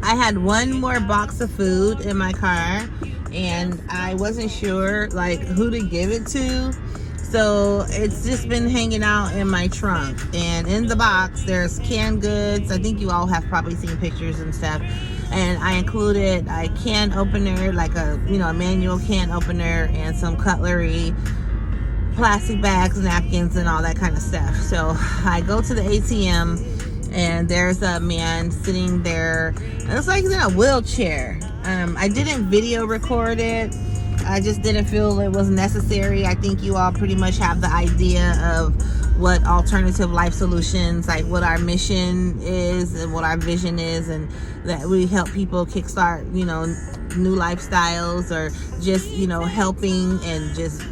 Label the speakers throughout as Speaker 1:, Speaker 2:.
Speaker 1: I had one more box of food in my car, and I wasn't sure like who to give it to. So it's just been hanging out in my trunk, and in the box there's canned goods. I think you all have probably seen pictures and stuff. And I included a can opener, like a manual can opener, and some cutlery, plastic bags, napkins, and all that kind of stuff. So I go to the ATM, and there's a man sitting there. It looks like he's in a wheelchair. I didn't video record it. I just didn't feel it was necessary. I think you all pretty much have the idea of what Alternative Life Solutions, like what our mission is and what our vision is, and that we help people kickstart, new lifestyles, or just, helping, and just,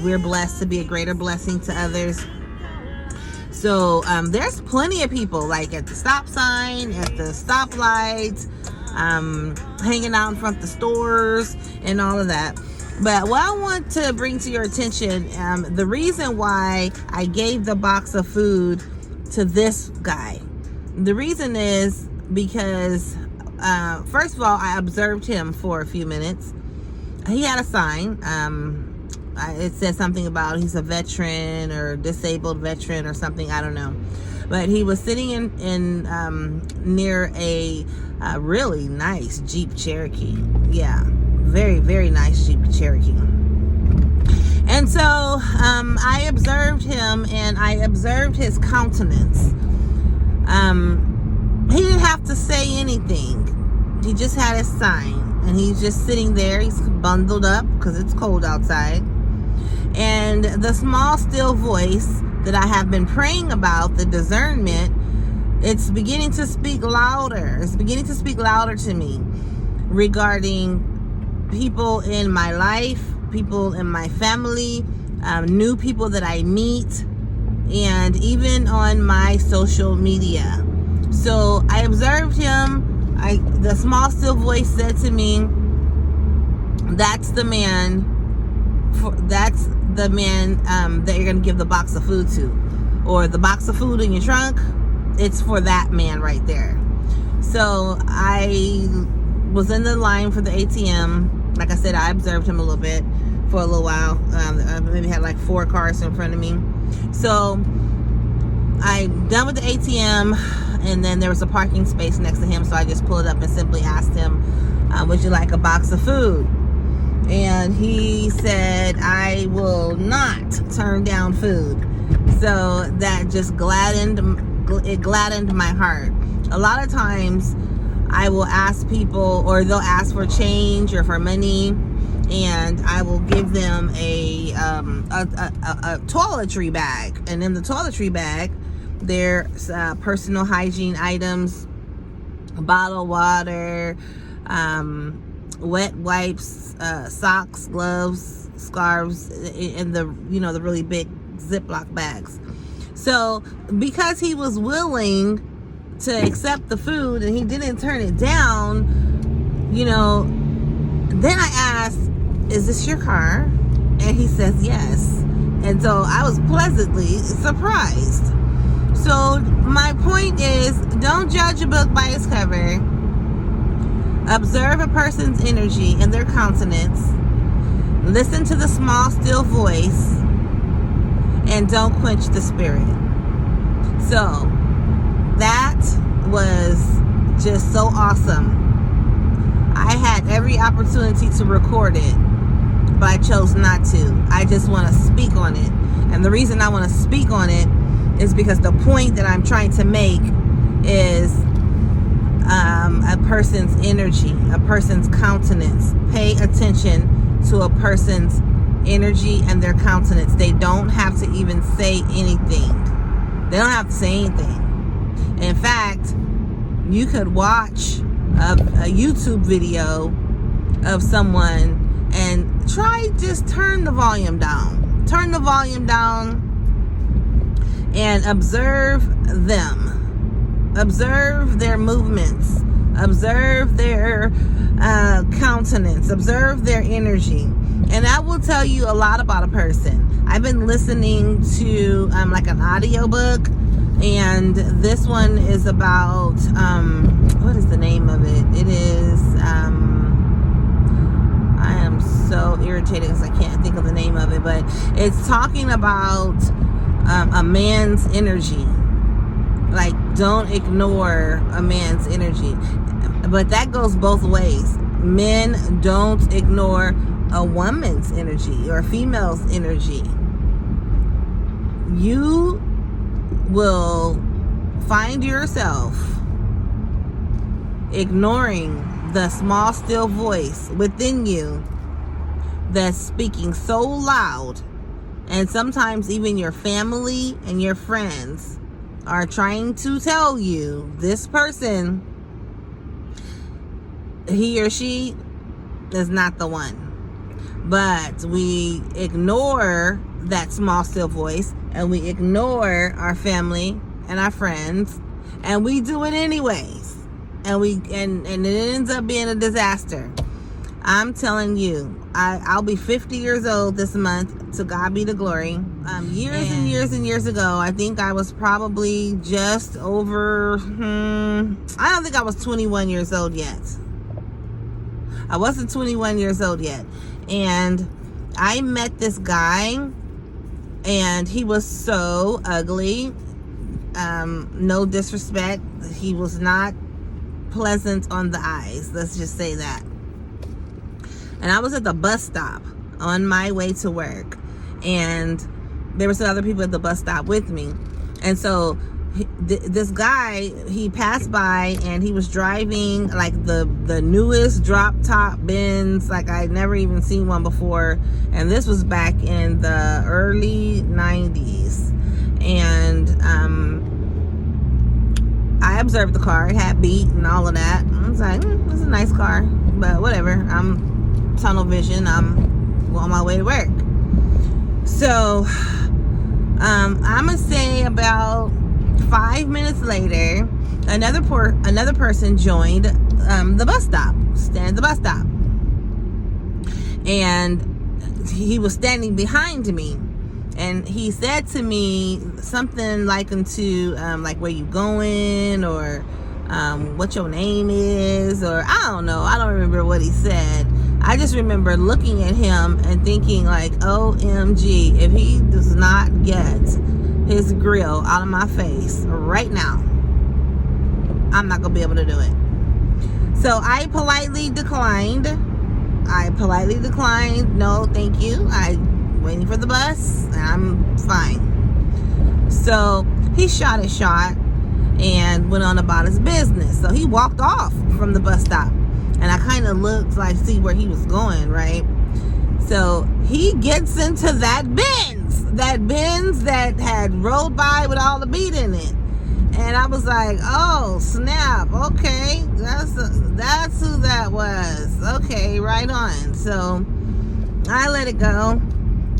Speaker 1: we're blessed to be a greater blessing to others. So there's plenty of people, like at the stop sign, at the stoplights, hanging out in front of the stores and all of that. But what I want to bring to your attention, the reason why I gave the box of food to this guy, the reason is because, first of all, I observed him for a few minutes. He had a sign. It said something about he's a veteran or disabled veteran or something. I don't know. But he was sitting in near a really nice Jeep Cherokee. Yeah, very, very nice Jeep Cherokee. And so I observed him, and I observed his countenance. He didn't have to say anything. He just had his sign, and he's just sitting there. He's bundled up because it's cold outside. And the small, still voice that I have been praying about, the discernment, it's beginning to speak louder. It's beginning to speak louder to me regarding people in my life, people in my family, new people that I meet, and even on my social media. So I observed him. The small, still voice said to me, that's the man that you're going to give the box of food to, or the box of food in your trunk. It's for that man right there. So I was in the line for the ATM. Like I said, I observed him a little bit for a little while. I maybe had like 4 cars in front of me. So I'm done with the ATM, and then there was a parking space next to him. So I just pulled up and simply asked him, would you like a box of food? And he said, I will not turn down food. So that just gladdened my heart. A lot of times I will ask people, or they'll ask for change or for money, and I will give them a toiletry bag. And in the toiletry bag, there's personal hygiene items, bottled water, wet wipes, socks, gloves, scarves, in the the really big Ziploc bags. So because he was willing to accept the food and he didn't turn it down, then I asked, is this your car? And he says yes. And so I was pleasantly surprised. So my point is, don't judge a book by its cover. Observe a person's energy and their countenance. Listen to the small, still voice, and don't quench the spirit. So that was just so awesome. I had every opportunity to record it, but I chose not to. I just want to speak on it. And the reason I want to speak on it is because the point that I'm trying to make is a person's energy, a person's countenance. Pay attention to a person's energy and their countenance. They don't have to even say anything. They don't have to say anything. In fact, you could watch a YouTube video of someone and just turn the volume down. Turn the volume down and observe them. Observe their movements. Observe their countenance. Observe their energy. And that will tell you a lot about a person. I've been listening to like an audiobook, and this one is about what is the name of it? It is, I am so irritated because I can't think of the name of it, but it's talking about a man's energy. Like, don't ignore a man's energy. But that goes both ways. Men, don't ignore a woman's energy or a female's energy. You will find yourself ignoring the small, still voice within you that's speaking so loud. And sometimes even your family and your friends are trying to tell you this person, he or she is not the one. But we ignore that small, still voice, and we ignore our family and our friends, and we do it anyways. And it ends up being a disaster. I'm telling you, I'll be 50 years old this month. To God be the glory. Years and years and years ago, I think I was probably just over, I don't think I was 21 years old yet. I wasn't 21 years old yet. And I met this guy, and he was so ugly. No disrespect. He was not pleasant on the eyes. Let's just say that. And I was at the bus stop on my way to work, and there were some other people at the bus stop with me. And so this guy, he passed by, and he was driving like the newest drop top Benz, like I'd never even seen one before. And this was back in the early 90s. And I observed the car. It had beat and all of that. I was like, it's a nice car, but whatever. I'm tunnel vision. I'm on my way to work. So I'm gonna say about 5 minutes later, another person joined the bus stop, stand at the bus stop, and he was standing behind me, and he said to me something like like, where you going, or what your name is, or I don't know. I don't remember what he said. I just remember looking at him and thinking like, OMG, if he does not get his grill out of my face right now, I'm not gonna be able to do it. So I politely declined. No, thank you. I'm waiting for the bus, and I'm fine. So he shot his shot and went on about his business. So he walked off from the bus stop, and I kind of looked like, see where he was going, right? So he gets into that Benz that had rolled by with all the beat in it. And I was like, oh, snap. Okay, that's who that was. Okay, right on. So I let it go,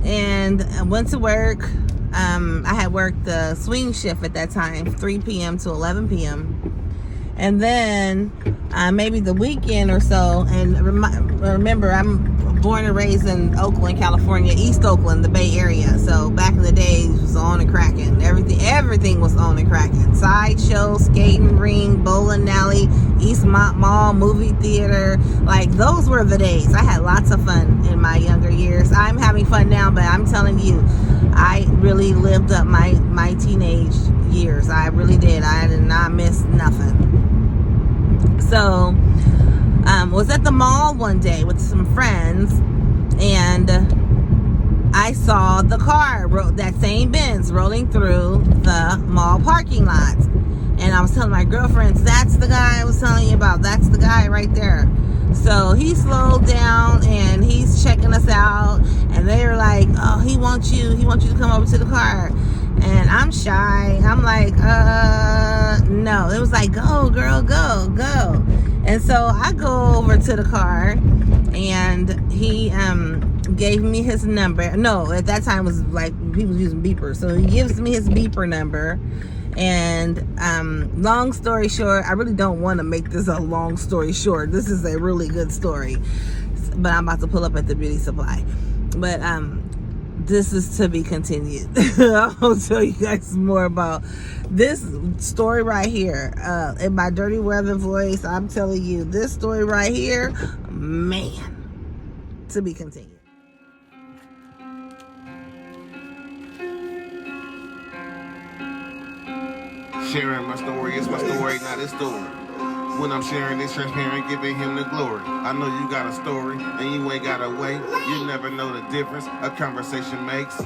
Speaker 1: and I went to work. I had worked the swing shift at that time, 3 p.m. to 11 p.m. And then maybe the weekend or so, and remember, I'm born and raised in Oakland, California, East Oakland, the Bay Area. So back in the days, it was on and cracking. Everything was on and cracking. Sideshow, skating ring, bowling alley, Eastmont Mall, movie theater. Like, those were the days. I had lots of fun in my younger years. I'm having fun now, but I'm telling you, I really lived up my teenage years. I really did. I did not miss nothing. So was at the mall one day with some friends, and I saw the car, that same Benz, rolling through the mall parking lot. And I was telling my girlfriends, that's the guy I was telling you about. That's the guy right there. So he slowed down, and he's checking us out, and they were like, oh, he wants you to come over to the car. And I'm shy. I'm like, no. It was like, go, girl, go. And so I go over to the car, and he gave me his number. No, at that time it was like he was using beepers. So he gives me his beeper number. And long story short, I really don't want to make this a long story short. This is a really good story. But I'm about to pull up at the beauty supply. But this is to be continued. I'll tell you guys more about this story right here. In my dirty weather voice, I'm telling you, this story right here, man, to be continued.
Speaker 2: Sharing my story is my story, not his story. When I'm sharing this transparent, giving him the glory. I know you got a story, and you ain't gotta wait. You never know the difference a conversation makes.